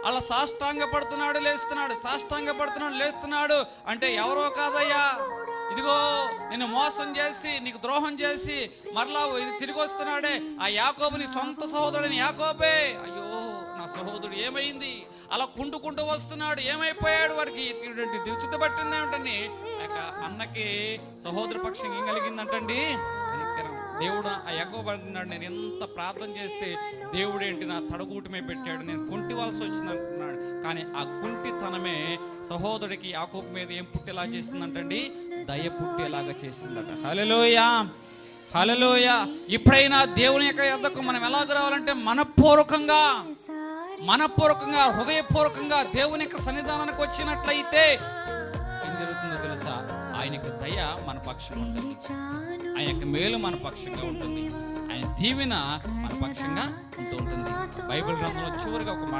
అలా సాష్టాంగ పడుతున్నాడు లేస్తున్నాడు అంటే ఎవరో కాదయ్యా, ఇదిగో నిన్ను మోసం చేసి నీకు ద్రోహం చేసి మరలా ఇది తిరిగి వస్తున్నాడే ఆ యాకోబు, నీ సొంత సహోదరుని యాకోబే. అయ్యో నా సహోదరుడు ఏమైంది, అలా కుంటుకుంటూ వస్తున్నాడు, ఏమైపోయాడు, వాడికి దిగుచుట్టు పట్టింది ఏమిటని అన్నకి సహోదరు పక్షం ఏం కలిగిందంటండి. దేవుడు ఆ యాకోబు అంటున్నాడు, నేను ఎంత ప్రార్థన చేస్తే దేవుడేంటి నా తడగూటమే పెట్టాడు, నేను కుంటివలసి వచ్చింది అంటున్నాడు. కానీ ఆ కుంటితనమే సహోదరుడికి యాకోబు మీద ఏం పుట్టేలా చేసిందంటండి, దయ పుట్టేలాగా చేసిందట. హల్లెలూయా హల్లెలూయా. ఇప్పుడైనా దేవుని యొక్క యొద్దకు మనం ఎలాగ రావాలంటే మనపూర్వకంగా హృదయపూర్వకంగా దేవుని యొక్క సన్నిధానానికి వచ్చినట్లయితే ఏం జరుగుతుందో తెలుసా, ఆయనకి దయ మన పక్షంగా ఉంటుంది, ఆయన యొక్క మేలు మన పక్షంగా ఉంటుంది, ఆయన దీవెన మన పక్షంగా ఉంటూ ఉంటుంది. బైబిల్ గ్రంథంలో చివరిగా ఒక మాట